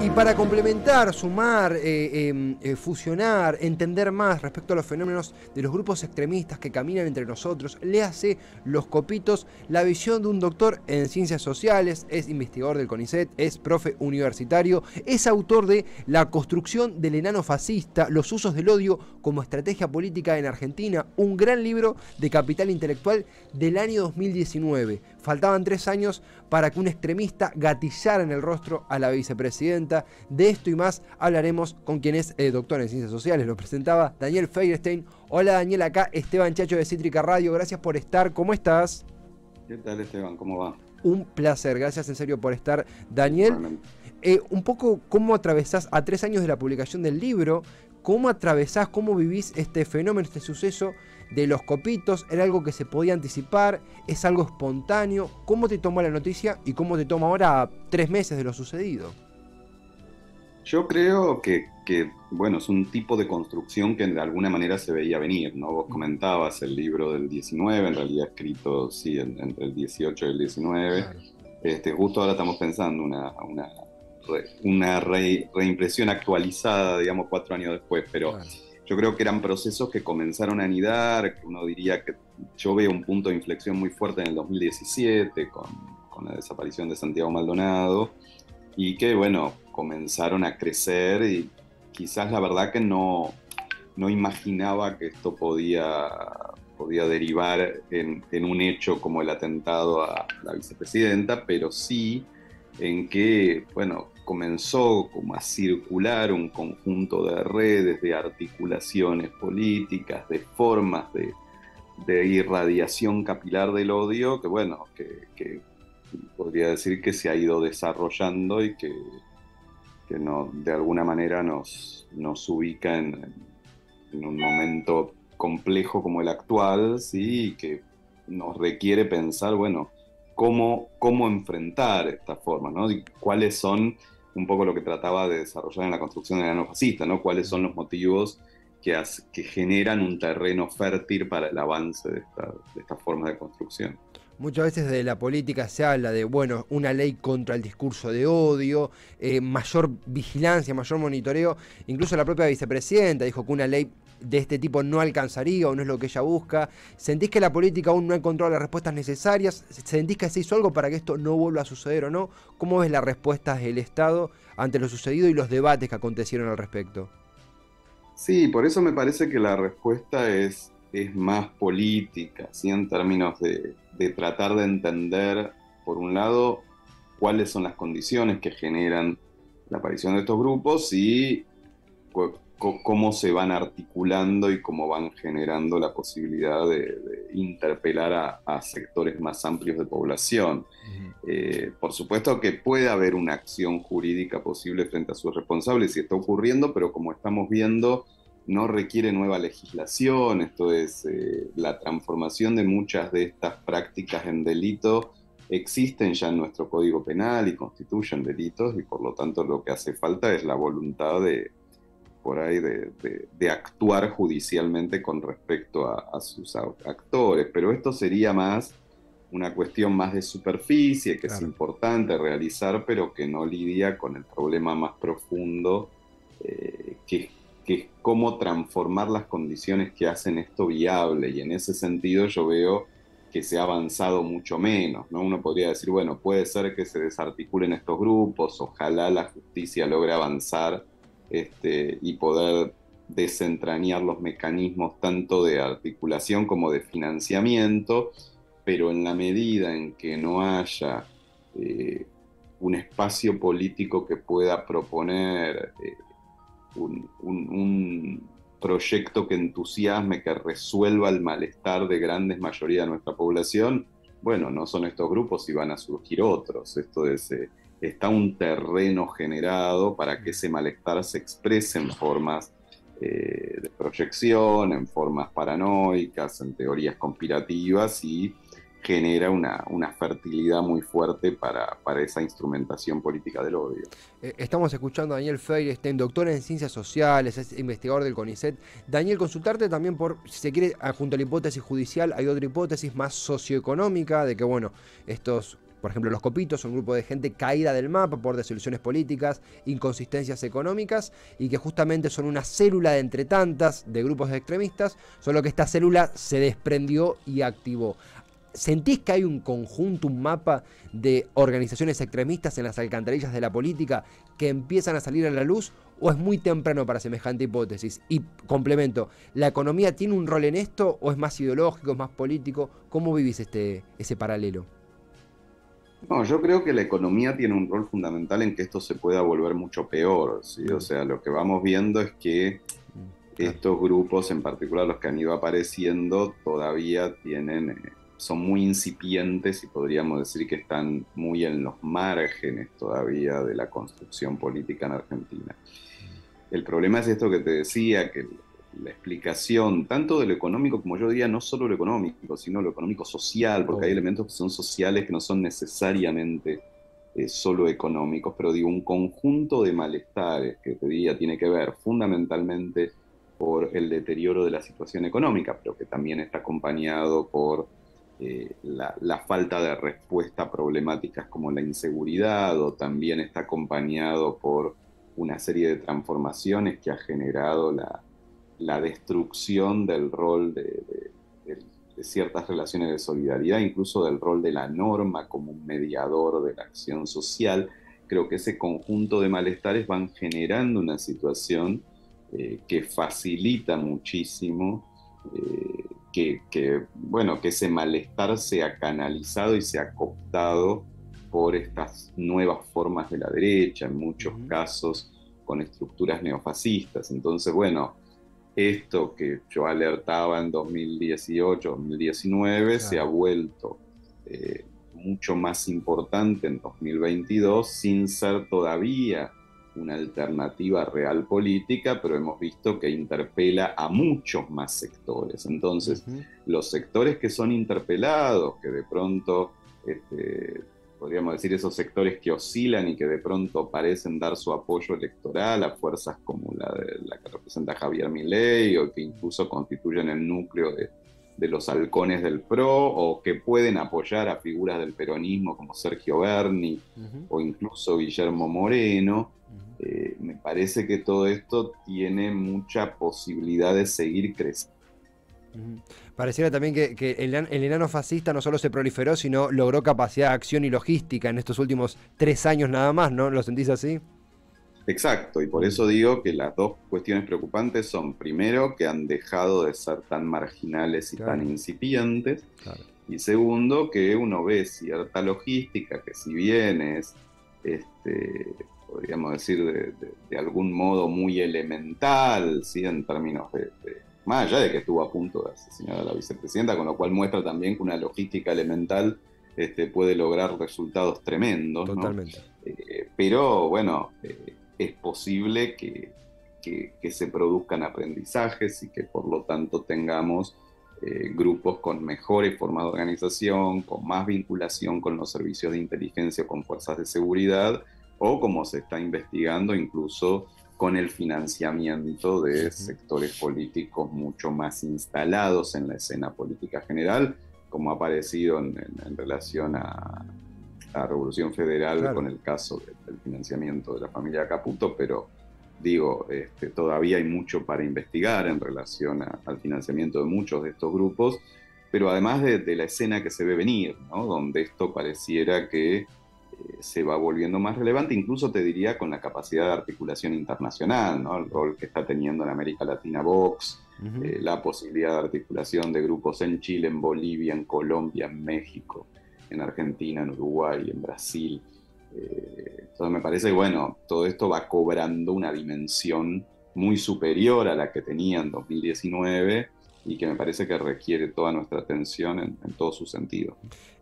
Y para complementar, sumar, fusionar, entender más respecto a los fenómenos de los grupos extremistas que caminan entre nosotros, léase Los Copitos, la visión de un doctor en ciencias sociales, es investigador del CONICET, es profe universitario, es autor de La construcción del enano fascista, los usos del odio como estrategia política en Argentina, un gran libro de capital intelectual del año 2019. Faltaban 3 años para que un extremista gatillara en el rostro a la vicepresidenta. De esto y más hablaremos con quien es doctor en ciencias sociales. Lo presentaba Daniel Feierstein. Hola Daniel, acá Esteban Chacho de Cítrica Radio. Gracias por estar. ¿Cómo estás? ¿Qué tal, Esteban? ¿Cómo va? Un placer. Gracias en serio por estar, Daniel. Un poco cómo atravesás a 3 años de la publicación del libro. ¿Cómo atravesás, cómo vivís este fenómeno, este suceso de Los Copitos? ¿Era algo que se podía anticipar? ¿Es algo espontáneo? ¿Cómo te tomó la noticia y cómo te toma ahora 3 meses de lo sucedido? Yo creo que, bueno, es un tipo de construcción que de alguna manera se veía venir, ¿no? Vos comentabas el libro del 19, en realidad escrito, sí, entre el 18 y el 19. Claro. Justo ahora estamos pensando una reimpresión actualizada, digamos, 4 años después, pero claro, yo creo que eran procesos que comenzaron a anidar, que uno diría que yo veo un punto de inflexión muy fuerte en el 2017 con la desaparición de Santiago Maldonado, y que, bueno, comenzaron a crecer y quizás la verdad que no imaginaba que esto podía derivar en un hecho como el atentado a la vicepresidenta, pero sí en que, bueno, comenzó como a circular un conjunto de redes, de articulaciones políticas, de formas de irradiación capilar del odio, que bueno, que podría decir que se ha ido desarrollando y que no, de alguna manera nos ubica en un momento complejo como el actual, ¿sí? Y que nos requiere pensar, bueno, cómo enfrentar esta forma, ¿no? Y cuáles son un poco lo que trataba de desarrollar en la construcción del enano fascista, ¿no? Cuáles son los motivos que generan un terreno fértil para el avance de esta forma de construcción. Muchas veces de la política se habla de, bueno, una ley contra el discurso de odio, mayor vigilancia, mayor monitoreo. Incluso la propia vicepresidenta dijo que una ley de este tipo no alcanzaría o no es lo que ella busca. ¿Sentís que la política aún no ha encontrado las respuestas necesarias? ¿Sentís que se hizo algo para que esto no vuelva a suceder o no? ¿Cómo ves las respuestas del Estado ante lo sucedido y los debates que acontecieron al respecto? Sí, por eso me parece que la respuesta es más política, ¿sí? En términos de tratar de entender, por un lado, cuáles son las condiciones que generan la aparición de estos grupos y cómo se van articulando y cómo van generando la posibilidad de interpelar a sectores más amplios de población. Por supuesto que puede haber una acción jurídica posible frente a sus responsables y está ocurriendo, pero como estamos viendo, no requiere nueva legislación. Esto es, la transformación de muchas de estas prácticas en delito existen ya en nuestro Código Penal y constituyen delitos, y por lo tanto lo que hace falta es la voluntad de actuar judicialmente con respecto a sus actores. Pero esto sería más una cuestión más de superficie, que claro, es importante realizar, pero que no lidia con el problema más profundo, que es cómo transformar las condiciones que hacen esto viable, y en ese sentido yo veo que se ha avanzado mucho menos, ¿no? Uno podría decir, bueno, puede ser que se desarticulen estos grupos, ojalá la justicia logre avanzar y poder desentrañar los mecanismos tanto de articulación como de financiamiento, pero en la medida en que no haya un espacio político que pueda proponer un proyecto que entusiasme, que resuelva el malestar de grandes mayorías de nuestra población, bueno, no son estos grupos y van a surgir otros. Esto es, está un terreno generado para que ese malestar se exprese en formas de proyección, en formas paranoicas, en teorías conspirativas, y genera una fertilidad muy fuerte para esa instrumentación política del odio. Estamos escuchando a Daniel Feierstein, doctor en ciencias sociales, es investigador del CONICET. Daniel, consultarte también por, si se quiere, junto a la hipótesis judicial, hay otra hipótesis más socioeconómica, de que, bueno, estos por ejemplo, los copitos, un grupo de gente caída del mapa por desilusiones políticas, inconsistencias económicas, y que justamente son una célula de entre tantas de grupos extremistas, solo que esta célula se desprendió y activó. ¿Sentís que hay un conjunto, un mapa de organizaciones extremistas en las alcantarillas de la política que empiezan a salir a la luz, o es muy temprano para semejante hipótesis? Y complemento, ¿la economía tiene un rol en esto o es más ideológico, es más político? ¿Cómo vivís ese paralelo? No, yo creo que la economía tiene un rol fundamental en que esto se pueda volver mucho peor, ¿sí? O sea, lo que vamos viendo es que Claro. estos grupos, en particular los que han ido apareciendo, todavía tienen, son muy incipientes y podríamos decir que están muy en los márgenes todavía de la construcción política en Argentina. El problema es esto que te decía, que la explicación tanto de lo económico como yo diría, no solo lo económico, sino lo económico social, porque hay Obvio. elementos que son sociales que no son necesariamente solo económicos, pero digo, un conjunto de malestares que te diría tiene que ver fundamentalmente por el deterioro de la situación económica, pero que también está acompañado por la falta de respuesta a problemáticas como la inseguridad, o también está acompañado por una serie de transformaciones que ha generado la destrucción del rol de ciertas relaciones de solidaridad, incluso del rol de la norma como un mediador de la acción social. Creo que ese conjunto de malestares van generando una situación que facilita muchísimo bueno, que ese malestar sea canalizado y sea cooptado por estas nuevas formas de la derecha, en muchos casos con estructuras neofascistas. Entonces, bueno, esto que yo alertaba en 2018, 2019, se ha Claro. vuelto mucho más importante en 2022, sin ser todavía una alternativa real política, pero hemos visto que interpela a muchos más sectores. Entonces, los sectores que son interpelados, que de pronto, podríamos decir, esos sectores que oscilan y que de pronto parecen dar su apoyo electoral a fuerzas como la que representa Javier Milei, o que incluso constituyen el núcleo de los halcones del PRO, o que pueden apoyar a figuras del peronismo como Sergio Berni o incluso Guillermo Moreno. Me parece que todo esto tiene mucha posibilidad de seguir creciendo. Pareciera también que el enano fascista no solo se proliferó, sino logró capacidad de acción y logística en estos últimos 3 años nada más, ¿no? ¿Lo sentís así? Exacto, y por eso digo que las dos cuestiones preocupantes son, primero, que han dejado de ser tan marginales y tan Claro, incipientes, claro. y segundo, que uno ve cierta logística que, si bien es, podríamos decir, de algún modo muy elemental, ¿sí? En términos más allá de que estuvo a punto de asesinar a la vicepresidenta, con lo cual muestra también que una logística elemental puede lograr resultados tremendos, ¿no? Totalmente. Pero bueno, es posible que se produzcan aprendizajes y que por lo tanto tengamos grupos con mejores formas de organización, con más vinculación con los servicios de inteligencia, con fuerzas de seguridad, o como se está investigando, incluso con el financiamiento de sectores políticos mucho más instalados en la escena política general, como ha aparecido en relación a la Revolución Federal, Claro. con el caso del financiamiento de la familia Caputo, pero digo, todavía hay mucho para investigar en relación al financiamiento de muchos de estos grupos, pero además de la escena que se ve venir, ¿no? Donde esto pareciera que se va volviendo más relevante, incluso te diría con la capacidad de articulación internacional, ¿no? El rol que está teniendo en América Latina Vox, la posibilidad de articulación de grupos en Chile, en Bolivia, en Colombia, en México, en Argentina, en Uruguay, en Brasil. Entonces me parece que, bueno, todo esto va cobrando una dimensión muy superior a la que tenía en 2019, y que me parece que requiere toda nuestra atención en todo su sentido.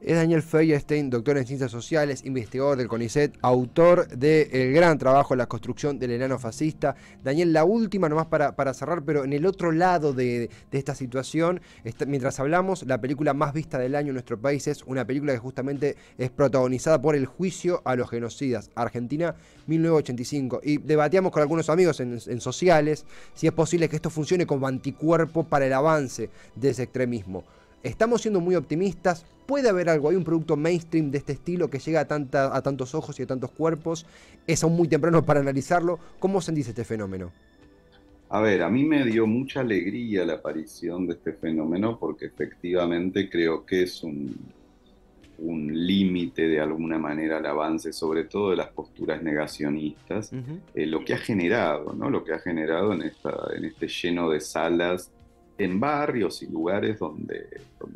Es Daniel Feuerstein, doctor en Ciencias Sociales, investigador del CONICET, autor del gran trabajo La construcción del enano fascista. Daniel, la última nomás para cerrar, pero en el otro lado de esta situación, mientras hablamos, la película más vista del año en nuestro país es una película que justamente es protagonizada por El juicio a los genocidas, Argentina 1985. Y debatíamos con algunos amigos en sociales si es posible que esto funcione como anticuerpo para el avance de ese extremismo. ¿Estamos siendo muy optimistas? ¿Puede haber algo? ¿Hay un producto mainstream de este estilo que llega a tantos ojos y a tantos cuerpos? ¿Es aún muy temprano para analizarlo? ¿Cómo sentís este fenómeno? A ver, a mí me dio mucha alegría la aparición de este fenómeno porque efectivamente creo que es un límite de alguna manera al avance, sobre todo de las posturas negacionistas, Ujú. lo que ha generado, ¿no? Lo que ha generado en este lleno de salas, en barrios y lugares donde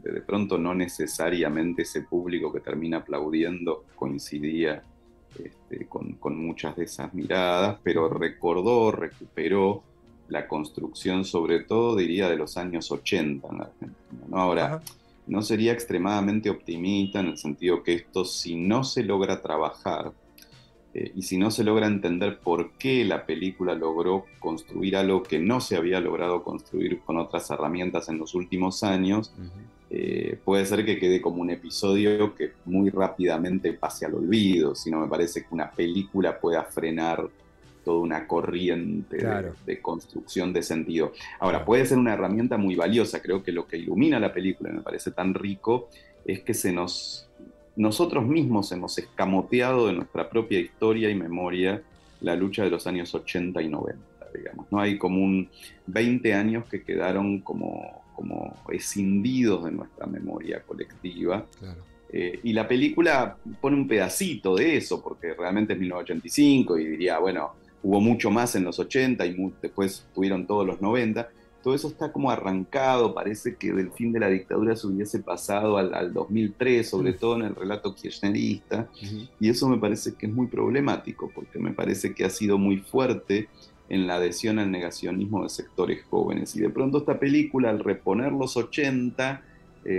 de pronto no necesariamente ese público que termina aplaudiendo coincidía con muchas de esas miradas, pero recuperó la construcción, sobre todo diría de los años 80 en la Argentina, ¿no? Ahora, Ajá. no sería extremadamente optimista en el sentido que esto, si no se logra trabajar y si no se logra entender por qué la película logró construir algo que no se había logrado construir con otras herramientas en los últimos años, Ujú. puede ser que quede como un episodio que muy rápidamente pase al olvido, si no me parece que una película pueda frenar toda una corriente Claro, de construcción de sentido. Ahora, claro. puede ser una herramienta muy valiosa, creo que lo que ilumina la película, y me parece tan rico, es que nosotros mismos hemos escamoteado de nuestra propia historia y memoria la lucha de los años 80 y 90, digamos. ¿No? Hay como 20 años que quedaron como escindidos de nuestra memoria colectiva. Claro. Y la película pone un pedacito de eso, porque realmente es 1985 y diría, bueno, hubo mucho más en los 80 y después tuvieron todos los 90. Todo eso está como arrancado, parece que del fin de la dictadura se hubiese pasado al 2003, sobre Mm. todo en el relato kirchnerista, Ujú. y eso me parece que es muy problemático, porque me parece que ha sido muy fuerte en la adhesión al negacionismo de sectores jóvenes. Y de pronto esta película, al reponer los 80,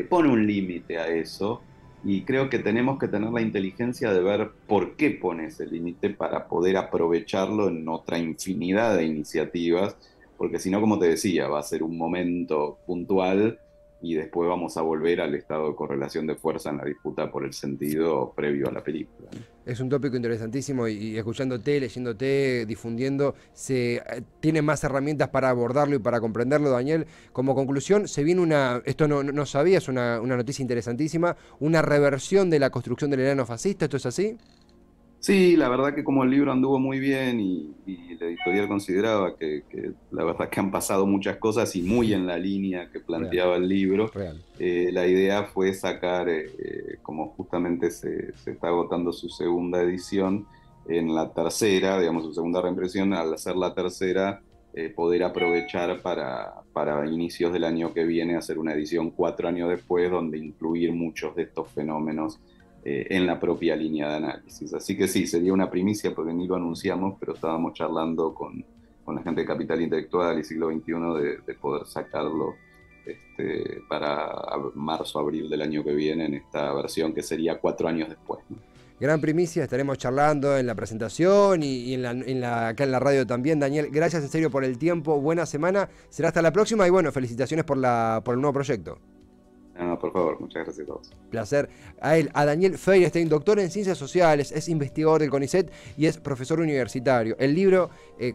pone un límite a eso, y creo que tenemos que tener la inteligencia de ver por qué pone ese límite para poder aprovecharlo en otra infinidad de iniciativas, porque si no, como te decía, va a ser un momento puntual y después vamos a volver al estado de correlación de fuerza en la disputa por el sentido previo a la película, ¿no? Es un tópico interesantísimo y escuchándote, leyéndote, difundiendo, se tiene más herramientas para abordarlo y para comprenderlo, Daniel. Como conclusión, se viene esto no sabía, es una noticia interesantísima, una reversión de la construcción del enano fascista, ¿esto es así? Sí, la verdad que como el libro anduvo muy bien y la editorial consideraba que la verdad que han pasado muchas cosas y muy en la línea que Real, planteaba el libro, real. la idea fue sacar, como justamente se está agotando su segunda edición, en la tercera, digamos su segunda reimpresión, al hacer la tercera, poder aprovechar para inicios del año que viene hacer una edición 4 años después, donde incluir muchos de estos fenómenos en la propia línea de análisis. Así que sí, sería una primicia porque ni lo anunciamos, pero estábamos charlando con la gente de Capital Intelectual y Siglo XXI de poder sacarlo para marzo, abril del año que viene en esta versión que sería 4 años después, ¿no? Gran primicia, estaremos charlando en la presentación y acá en la radio también. Daniel, gracias en serio por el tiempo, buena semana, será hasta la próxima y bueno, felicitaciones por el nuevo proyecto. No, por favor, muchas gracias a todos. Placer a él, a Daniel Feierstein, doctor en Ciencias Sociales, es investigador del CONICET y es profesor universitario. El libro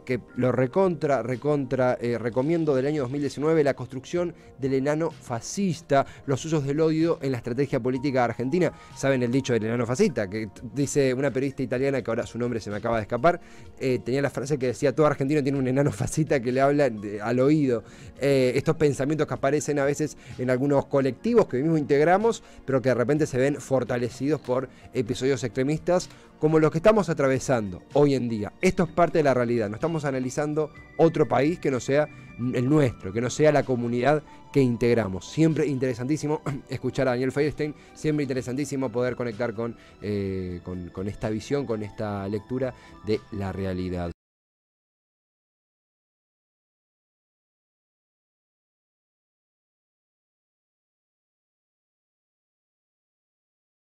que lo recontra recomiendo del año 2019, La construcción del enano fascista, los usos del odio en la estrategia política argentina. Saben el dicho del enano fascista, que dice una periodista italiana, que ahora su nombre se me acaba de escapar, tenía la frase que decía, todo argentino tiene un enano fascista que le habla al oído. Estos pensamientos que aparecen a veces en algunos colectivos que mismo integramos, pero que de repente se ven fortalecidos por episodios extremistas como los que estamos atravesando hoy en día. Esto es parte de la realidad, no estamos analizando otro país que no sea el nuestro, que no sea la comunidad que integramos. Siempre interesantísimo escuchar a Daniel Feierstein, siempre interesantísimo poder conectar con esta visión, con esta lectura de la realidad.